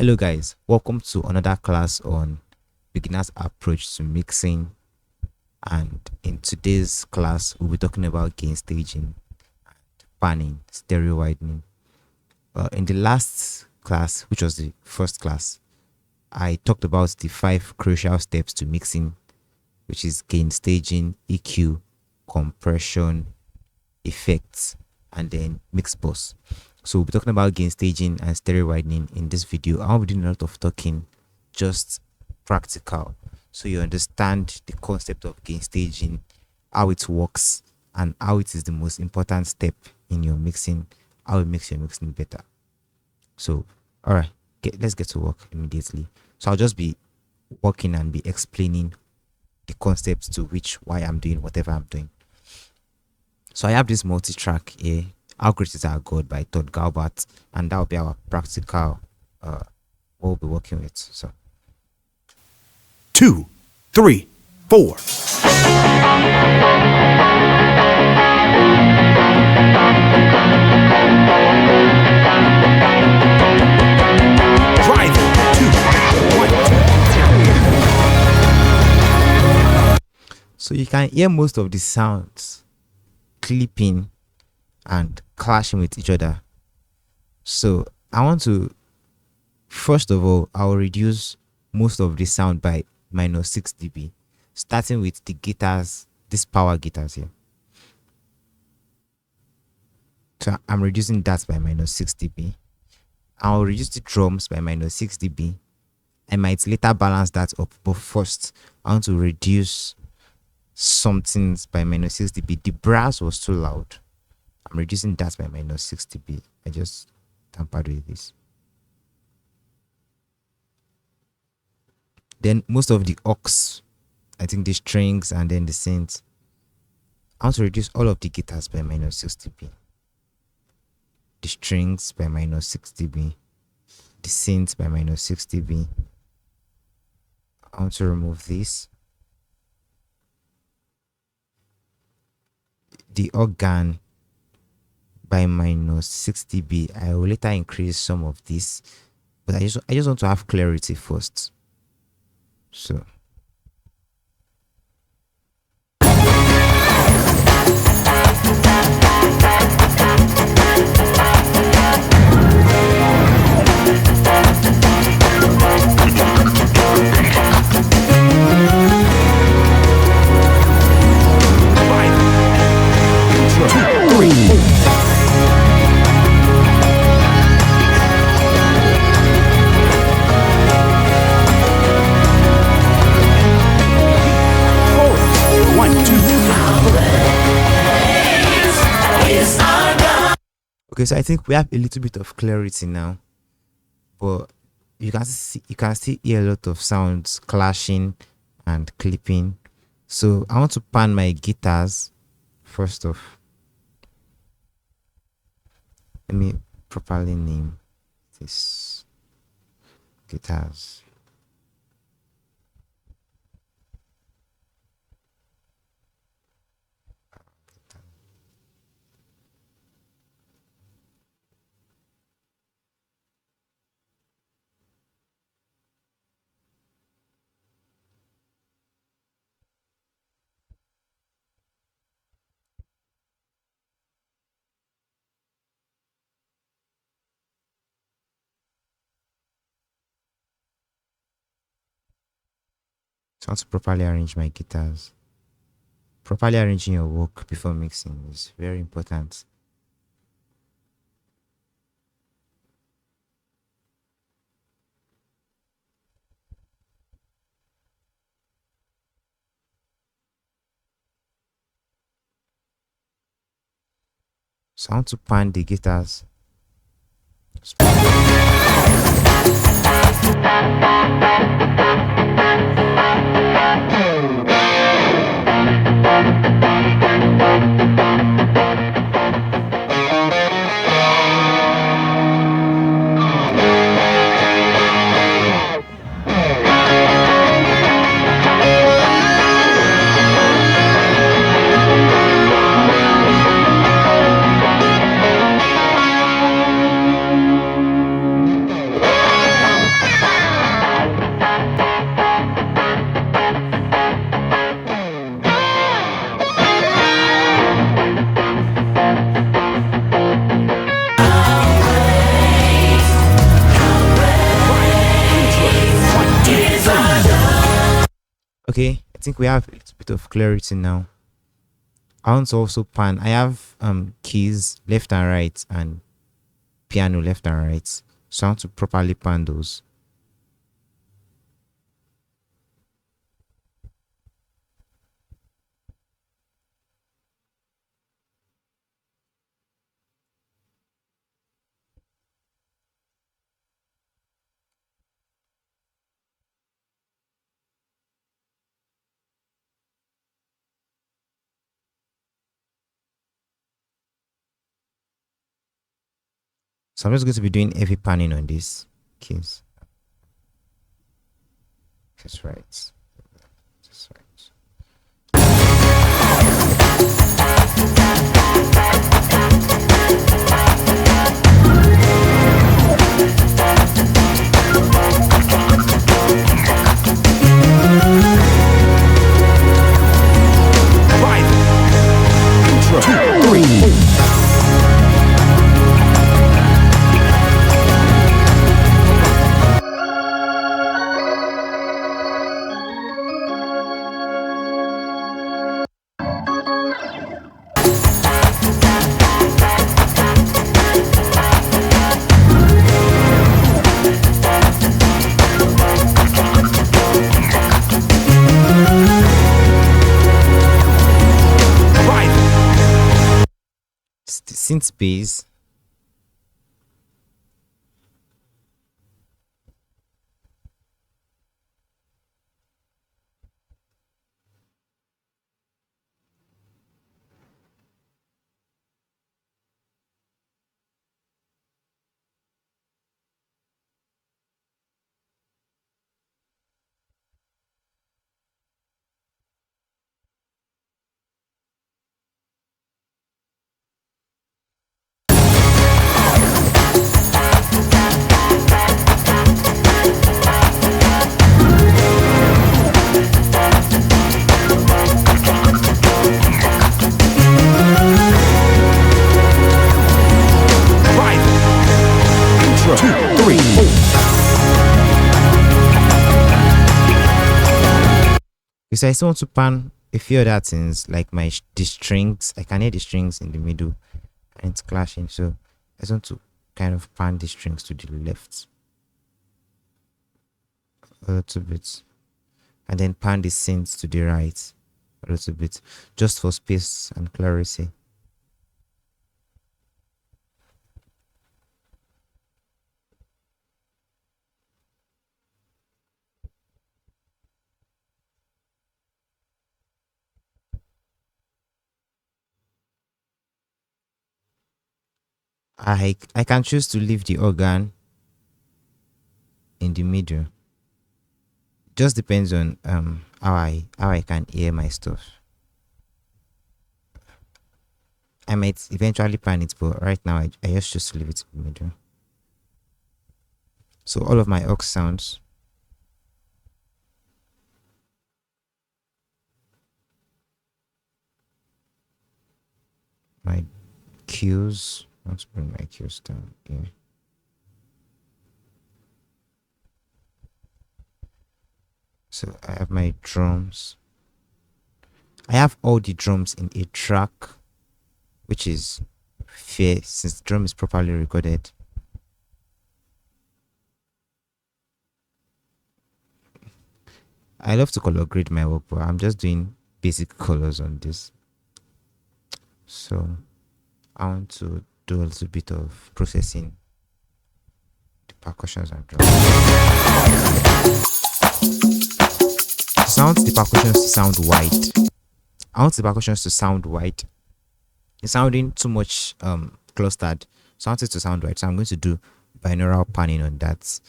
Hello guys, welcome to another class on beginner's approach to mixing, and in today's class we'll be talking about gain staging, panning, stereo widening. In the last class, which was the first class, I talked about the 5 crucial steps to mixing, which is gain staging, EQ, compression, effects, and then mix bus. So we'll be talking about gain staging and stereo widening in this video. I won't be doing a lot of talking, just practical, so you understand the concept of gain staging, how it works, and how it is the most important step in your mixing, how it makes your mixing better. So all right, let's get to work immediately. So I'll just be working and be explaining the concepts to which why I'm doing whatever I'm doing. So I have this multi-track here, How Great Is Our God by Todd Galbert, and that will be our practical what we'll be working with. So 2, 3, 4. Drive 2, 1. So you can hear most of the sounds clipping and clashing with each other. So I want to, first of all, I'll reduce most of the sound by -6 dB, starting with the guitars, these power guitars here. So I'm reducing that by -6 dB. I'll reduce the drums by -6 dB. I might later balance that up, but first I want to reduce some things by -6 dB. The brass was too loud. I'm reducing that by -6 dB. I just tampered with this. Then most of the aux, I think the strings and then the synths, I want to reduce all of the guitars by -6 dB. The strings by -6 dB. The synths by -6 dB. I want to remove this. The organ by -6 dB. I will later increase some of this, but I just want to have clarity first. So okay, so I think we have a little bit of clarity now, but you can still hear a lot of sounds clashing and clipping. So I want to pan my guitars first off. Let me properly name this guitars. So I want to properly arrange my guitars. Properly arranging your work before mixing is very important. So I want to pan the guitars. Okay, I think we have a little bit of clarity now. I want to also pan. I have keys left and right and piano left and right. So I want to properly pan those. So I'm just going to be doing heavy panning on these keys. That's right. That's right. Five, intro, 3, 4. Five, Synth bass. five, intro, 2, 3, 4. Because I still want to pan a few other things like the strings. I can hear the strings in the middle and it's clashing. So I just want to kind of pan the strings to the left a little bit. And then pan the synths to the right a little bit. Just for space and clarity. I can choose to leave the organ in the middle. Just depends on how I can hear my stuff. I might eventually pan it, but right now I just choose to leave it in the middle. So all of my aux sounds, my cues. Let's bring my cues down here. So I have my drums. I have all the drums in a track, which is fair since the drum is properly recorded. I love to color grade my work, but I'm just doing basic colors on this. So I want to do a little bit of processing the percussions and drums. The percussions to sound wide. I want the percussions to sound wide. It's sounding too much clustered. So I want it to sound wide. So I'm going to do binaural panning on that.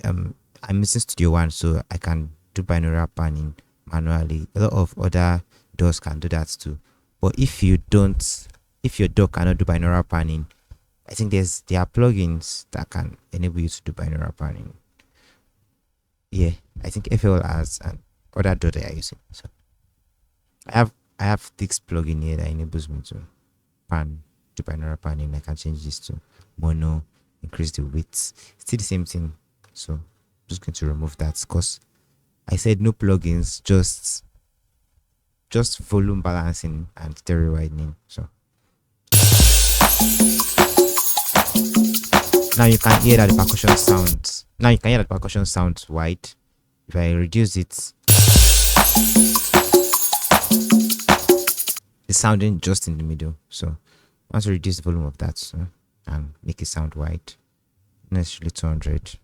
I'm using Studio One, so I can do binaural panning manually. A lot of other DAWs can do that too. But if your DAW cannot do binaural panning, I think there are plugins that can enable you to do binaural panning. Yeah, I think FL has and other DAW they are using. So I have this plugin here that enables me to do binaural panning. I can change this to mono, increase the width. Still the same thing. So I'm just going to remove that because I said no plugins, just volume balancing and stereo widening. So now you can hear that the percussion sounds. Now you can hear that the percussion sounds wide. If I reduce it, it's sounding just in the middle. So I want to reduce the volume of that and make it sound wide. Necessarily 200.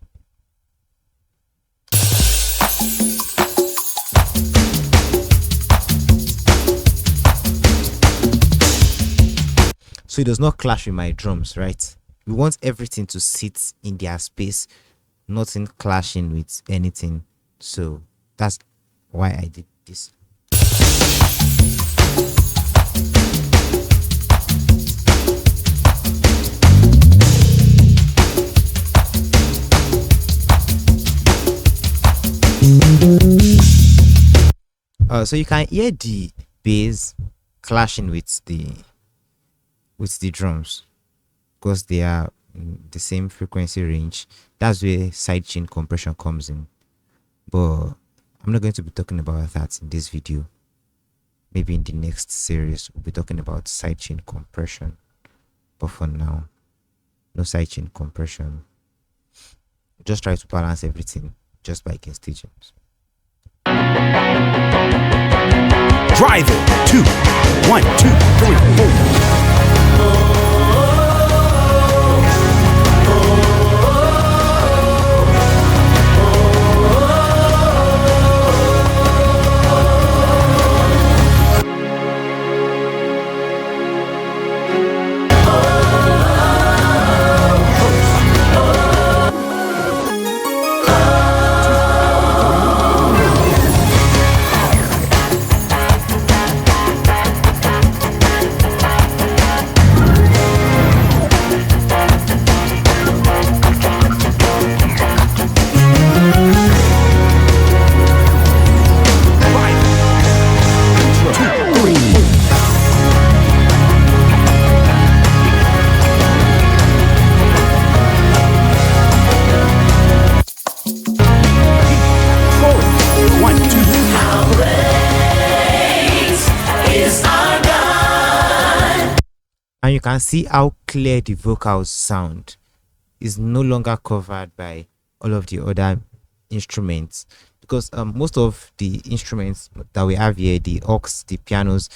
So it does not clash with my drums, right? We want everything to sit in their space, nothing clashing with anything. So that's why I did this. So you can hear the bass clashing with the drums because they are in the same frequency range. That's where sidechain compression comes in, but I'm not going to be talking about that in this video. Maybe in the next series we'll be talking about sidechain compression, but for now, no sidechain compression. Just try to balance everything just by gain staging. Drive it. 2, 1, 2, 3, 4. And you can see how clear the vocals sound. Is no longer covered by all of the other instruments, because most of the instruments that we have here, the aux, the pianos,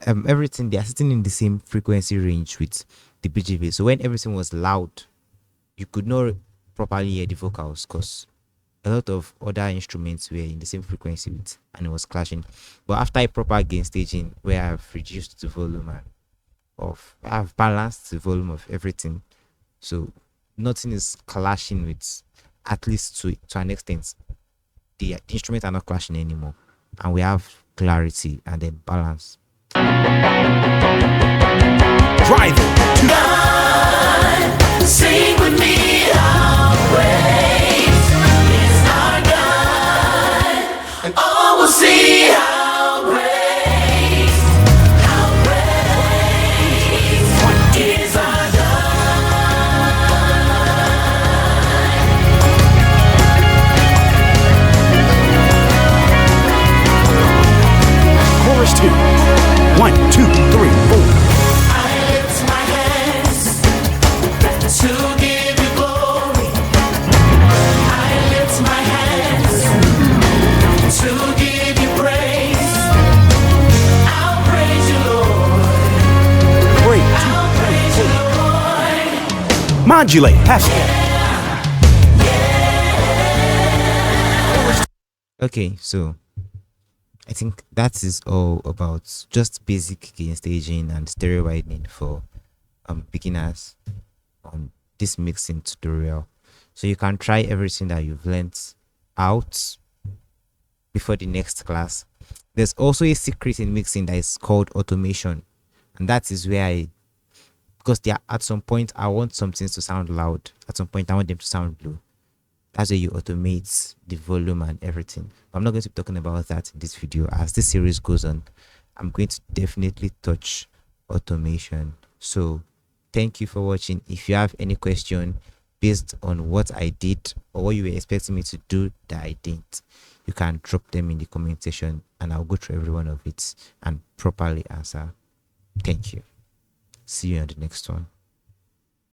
everything, they are sitting in the same frequency range with the BGV. So when everything was loud, you could not properly hear the vocals because a lot of other instruments were in the same frequency with, and it was clashing. But after a proper gain staging, where I've reduced the volume I've balanced the volume of everything, so nothing is clashing with, at least to an extent. The instruments are not clashing anymore, and we have clarity and then balance. Drive it. God, sing with me, our praise is our God. Oh, we'll see how praise is our God. Chorus 2. 1, 2, 3, 4. I lift my hands to give you glory. I lift my hands to give you praise. I'll praise you, Lord. 3, I'll praise you, Lord. modulate. Hashtag. Okay, so I think that is all about just basic gain staging and stereo widening for beginners on this mixing tutorial. So you can try everything that you've learned out before the next class. There's also a secret in mixing that is called automation, and that is where because at some point I want some things to sound loud, at some point I want them to sound low. That's where you automate the volume and everything. I'm not going to be talking about that in this video. As this series goes on, I'm going to definitely touch automation. So thank you for watching. If you have any question, based on what I did or what you were expecting me to do that I didn't, you can drop them in the comment section and I'll go through every one of it and properly answer. Thank you. See you on the next one.